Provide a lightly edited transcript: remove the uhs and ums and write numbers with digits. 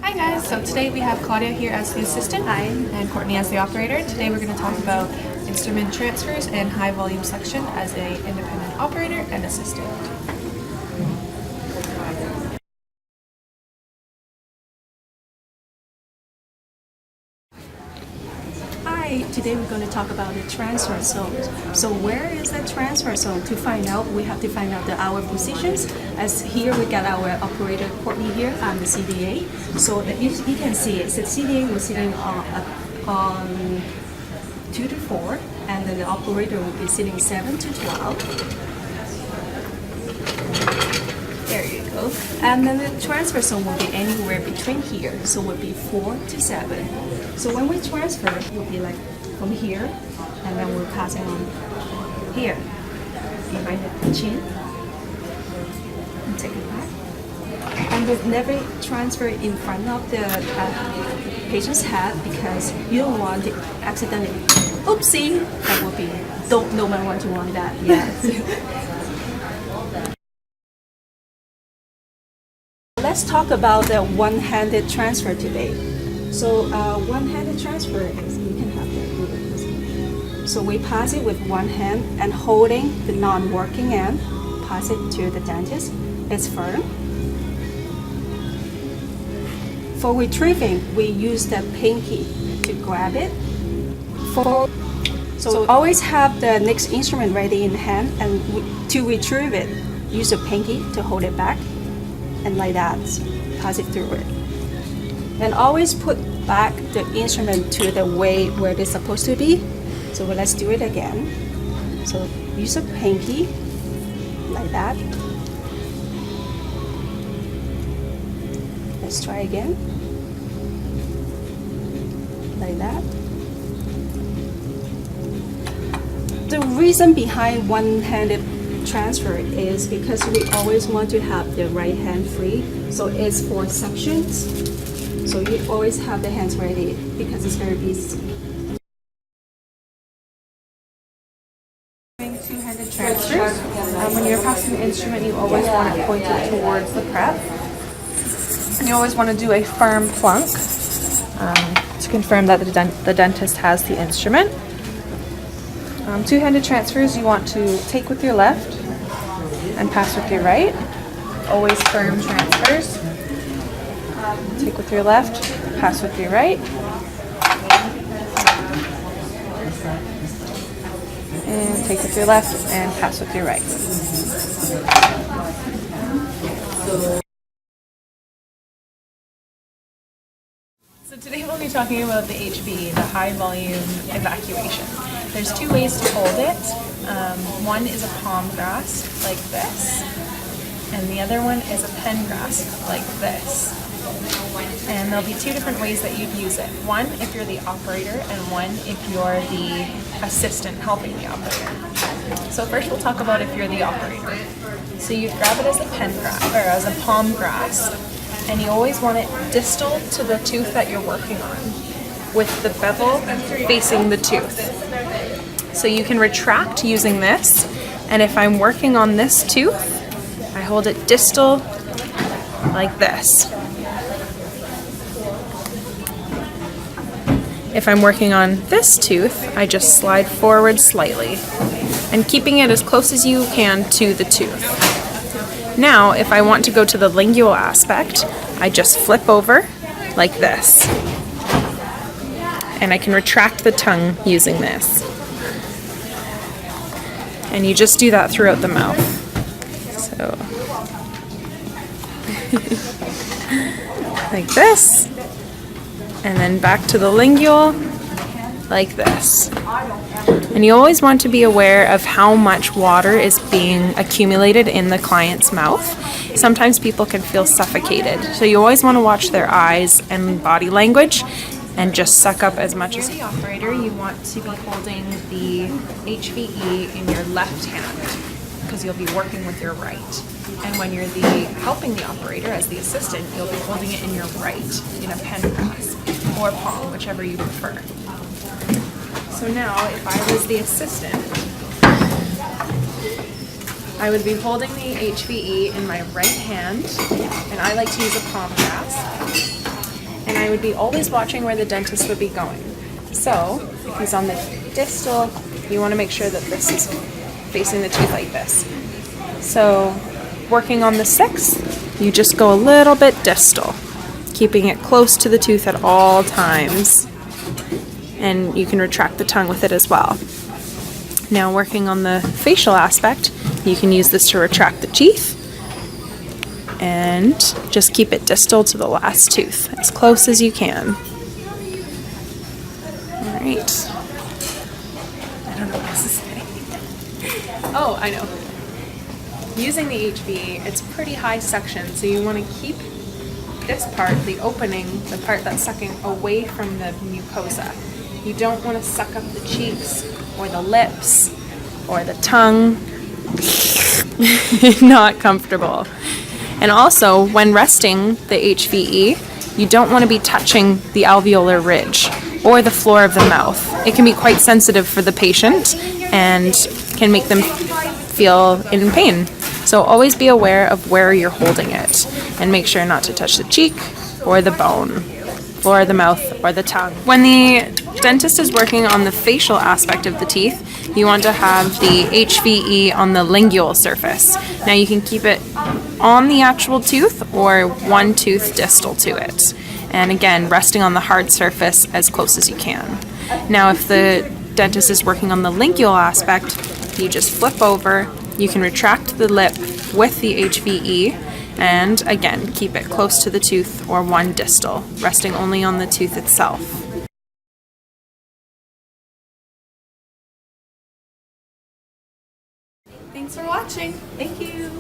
Hi guys, so today we have Claudia here as the assistant. Hi. And Courtney as the operator. Today we're going to talk about instrument transfers and high volume suction as an independent operator and assistant. Hi, today we're going to talk about the transfer zone. So where is the transfer zone? To find out, we have to find out our positions. As here we got our operator Courtney here on the CDA. So you can see it. So CDA was sitting on 2 to 4, and then the operator will be sitting 7 to 12. There you go. And then the transfer zone will be anywhere between here. So it will be 4 to 7. So when we transfer, it will be like from here, and then we're passing on here, behind the chin. And take it back. And we'll never transfer in front of the patient's head because you don't want to accidentally, oopsie, that would be, no one want that. Yeah. Let's talk about the one-handed transfer today. So one-handed transfer is, you can have that. So we pass it with one hand and holding the non-working end, pass it to the dentist. It's firm. For retrieving, we use the pinky to grab it. So always have the next instrument ready in hand, and to retrieve it, use a pinky to hold it back. And like that, pass it through it. And always put back the instrument to the way where it's supposed to be. So let's do it again. So use a pinky, like that. Let's try again. Like that. The reason behind one-handed transfer is because we always want to have the right hand free, so it's for sections, so you always have the hands ready because it's very easy. Two-handed transfers. When you're passing the instrument, you always want it pointed towards the prep, and you always want to do a firm plunk to confirm that the dentist has the instrument. Two-handed transfers, you want to take with your left and pass with your right. Always firm transfers. Take with your left, pass with your right. And take with your left and pass with your right. So today we'll be talking about the HVE, the high volume evacuation. There's two ways to hold it. One is a palm grasp, like this, and the other one is a pen grasp, like this. And there'll be two different ways that you'd use it. One if you're the operator, and one if you're the assistant helping the operator. So first we'll talk about if you're the operator. So you grab it as a pen grasp, or as a palm grasp, and you always want it distal to the tooth that you're working on, with the bevel facing the tooth. So you can retract using this, and if I'm working on this tooth, I hold it distal like this. If I'm working on this tooth, I just slide forward slightly, and keeping it as close as you can to the tooth. Now, if I want to go to the lingual aspect, I just flip over like this. And I can retract the tongue using this. And you just do that throughout the mouth. So, like this. And then back to the lingual, like this. And you always want to be aware of how much water is being accumulated in the client's mouth. Sometimes people can feel suffocated. So you always want to watch their eyes and body language and just suck up as much as you can. As the operator, you want to be holding the HVE in your left hand because you'll be working with your right. And when you're helping the operator as the assistant, you'll be holding it in your right in a pen grasp or palm, whichever you prefer. So now, if I was the assistant, I would be holding the HVE in my right hand, and I like to use a palm grasp. would be always watching where the dentist would be going. So if he's on the distal, you want to make sure that this is facing the tooth like this. So working on the 6th, you just go a little bit distal, keeping it close to the tooth at all times. And you can retract the tongue with it as well. Now working on the facial aspect, you can use this to retract the teeth and just keep it distal to the last tooth, as close as you can. Alright. I don't know what to say. Oh, I know. Using the HVE, it's pretty high section, so you want to keep this part, the opening, the part that's sucking away from the mucosa. You don't want to suck up the cheeks or the lips or the tongue. Not comfortable. And also, when resting the HVE, you don't want to be touching the alveolar ridge or the floor of the mouth. It can be quite sensitive for the patient and can make them feel in pain. So always be aware of where you're holding it and make sure not to touch the cheek or the bone, floor of the mouth or the tongue. When the dentist is working on the facial aspect of the teeth, you want to have the HVE on the lingual surface. Now you can keep it on the actual tooth or one tooth distal to it. And again, resting on the hard surface as close as you can. Now if the dentist is working on the lingual aspect, you just flip over, you can retract the lip with the HVE, and again, keep it close to the tooth or one distal, resting only on the tooth itself. Thanks for watching. Thank you.